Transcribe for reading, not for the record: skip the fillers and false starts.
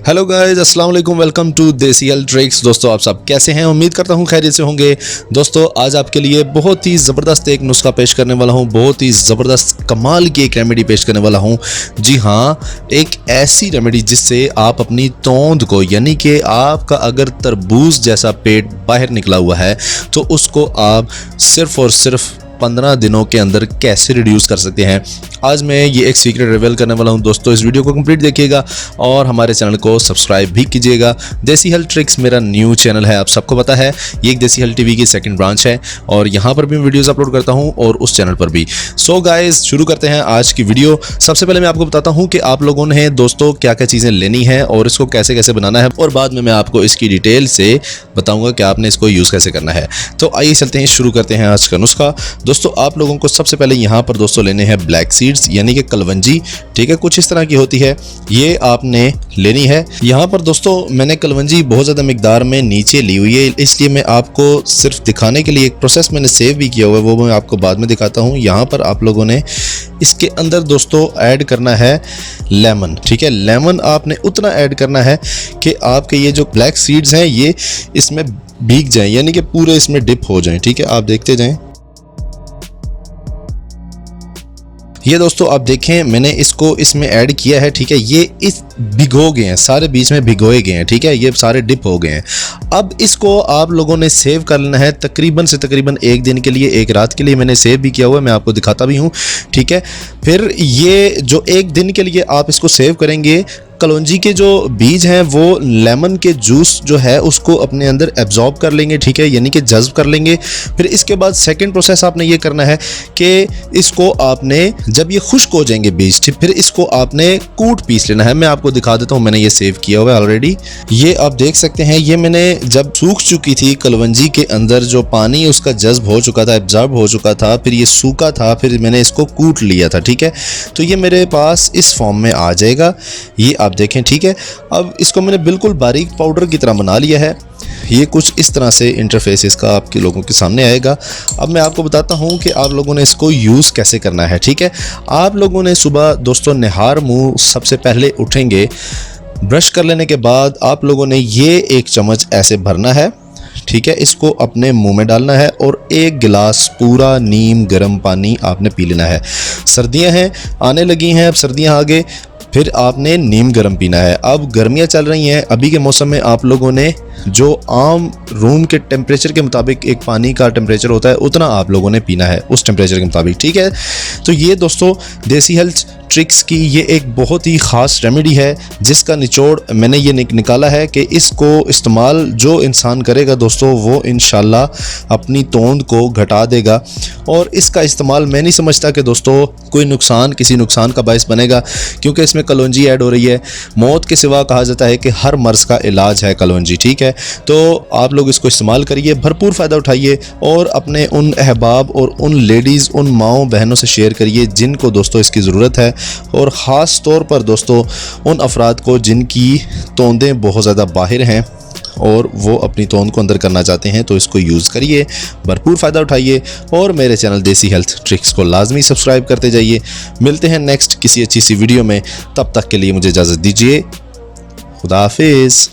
Hello guys, अस्सलाम वालेकुम, welcome to देसी हेल्थ ट्रिक्स। दोस्तों आप सब कैसे हैं? उम्मीद करता हूं खैरियत से होंगे। दोस्तों आज आपके लिए बहुत ही ज़बरदस्त एक नुस्खा पेश करने वाला हूं, बहुत ही ज़बरदस्त कमाल की एक रेमेडी पेश करने वाला हूं। जी हाँ, एक ऐसी रेमेडी जिससे आप अपनी तोंद को, यानी कि आपका अगर तरबूज जैसा पेट बाहर निकला हुआ है तो उसको आप सिर्फ़ और सिर्फ 15 दिनों के अंदर कैसे रिड्यूस कर सकते हैं। आज मैं ये एक सीक्रेट रिवील करने वाला हूं। दोस्तों इस वीडियो को कंप्लीट देखिएगा और हमारे चैनल को सब्सक्राइब भी कीजिएगा। देसी हेल्थ ट्रिक्स मेरा न्यू चैनल है, आप सबको पता है। ये एक देसी हेल्थ टीवी की सेकंड ब्रांच है और यहाँ पर भी मैं वीडियोस अपलोड करता हूँ और उस चैनल पर भी। सो गाइस शुरू करते हैं आज की वीडियो। सबसे पहले मैं आपको बताता हूँ कि आप लोगों ने दोस्तों क्या क्या चीज़ें लेनी है और इसको कैसे कैसे बनाना है, और बाद में मैं आपको इसकी डिटेल से बताऊँगा कि आपने इसको यूज़ कैसे करना है। तो आइए चलते हैं, शुरू करते हैं आज का नुस्खा। दोस्तों आप लोगों को सबसे पहले यहाँ पर दोस्तों लेने हैं ब्लैक सीड्स, यानी कि कलवंजी। ठीक है, कुछ इस तरह की होती है, ये आपने लेनी है। यहाँ पर दोस्तों मैंने कलवंजी बहुत ज़्यादा मिकदार में नीचे ली हुई है, इसलिए मैं आपको सिर्फ दिखाने के लिए एक प्रोसेस मैंने सेव भी किया हुआ है, वो मैं आपको बाद में दिखाता हूँ। यहाँ पर आप लोगों ने इसके अंदर दोस्तों ऐड करना है लेमन। ठीक है, लेमन आपने उतना ऐड करना है कि आपके ये जो ब्लैक सीड्स हैं ये इसमें भीग जाएं, यानी कि पूरे इसमें डिप हो जाएं। ठीक है, आप देखते जाएं। ये दोस्तों आप देखें मैंने इसको इसमें ऐड किया है। ठीक है, ये इस भिगो गए हैं, सारे बीच में भिगोए गए हैं। ठीक है, ये सारे डिप हो गए हैं। अब इसको आप लोगों ने सेव कर लेना है तकरीबन से तकरीबन एक दिन के लिए, एक रात के लिए मैंने सेव भी किया हुआ है, मैं आपको दिखाता भी हूँ। ठीक है, फिर ये जो एक दिन के लिए आप इसको सेव करेंगे, कलौंजी के जो बीज हैं वो लेमन के जूस जो है उसको अपने अंदर एब्जॉर्ब कर लेंगे। ठीक है, यानी कि जज्ब कर लेंगे। फिर इसके बाद सेकंड प्रोसेस आपने ये करना है कि इसको आपने जब ये खुश्क हो जाएंगे बीज, फिर इसको आपने कूट पीस लेना है। मैं आपको दिखा देता हूँ, मैंने ये सेव किया हुआ है ऑलरेडी। ये आप देख सकते हैं, ये मैंने जब सूख चुकी थी कलवंजी के अंदर जो पानी उसका जज्ब हो चुका था, एब्जॉर्ब हो चुका था, फिर ये सूखा था, फिर मैंने इसको कूट लिया था। ठीक है, तो ये मेरे पास इस फॉर्म में आ जाएगा, ये आप देखें। ठीक है, अब इसको मैंने बिल्कुल बारीक पाउडर की तरह बना लिया है। ये कुछ इस तरह से इंटरफेस इसका आपके लोगों के सामने आएगा। अब मैं आपको बताता हूँ कि आप लोगों ने इसको यूज़ कैसे करना है। ठीक है, आप लोगों ने सुबह दोस्तों निहार मुँह सबसे पहले उठेंगे, ब्रश कर लेने के बाद आप लोगों ने ये एक चम्मच ऐसे भरना है। ठीक है, इसको अपने मुंह में डालना है और एक गिलास पूरा नीम गर्म पानी आपने पी लेना है। सर्दियां हैं, आने लगी हैं, अब सर्दियां आ गए, फिर आपने नीम गर्म पीना है। अब गर्मियां चल रही हैं, अभी के मौसम में आप लोगों ने जो आम रूम के टेम्परेचर के मुताबिक एक पानी का टेम्परेचर होता है उतना आप लोगों ने पीना है, उस टेम्परेचर के मुताबिक। ठीक है, तो ये दोस्तों देसी हेल्थ ट्रिक्स की ये एक बहुत ही ख़ास रेमेडी है जिसका निचोड़ मैंने ये निकाला है कि इसको इस्तेमाल जो इंसान करेगा दोस्तों वो इंशाल्लाह अपनी तोंद को घटा देगा। और इसका इस्तेमाल मैं नहीं समझता कि दोस्तों कोई किसी नुकसान का बायस बनेगा, क्योंकि इसमें कलौंजी ऐड हो रही है। मौत के सिवा कहा जाता है कि हर मर्ज़ का इलाज है कलौंजी। ठीक है, तो आप लोग इसको इस्तेमाल करिए, भरपूर फ़ायदा उठाइए और अपने उन अहबाब और उन लेडीज़, उन माओं बहनों से शेयर करिए जिनको दोस्तों इसकी ज़रूरत है, और ख़ास तौर पर दोस्तों उन अफराद को जिनकी तोंदें बहुत ज़्यादा बाहर हैं और वो अपनी तोंद को अंदर करना चाहते हैं। तो इसको यूज़ करिए, भरपूर फ़ायदा उठाइए और मेरे चैनल देसी हेल्थ ट्रिक्स को लाजमी सब्सक्राइब करते जाइए। मिलते हैं नेक्स्ट किसी अच्छी सी वीडियो में, तब तक के लिए मुझे इजाज़त दीजिए। खुदा हाफिज़।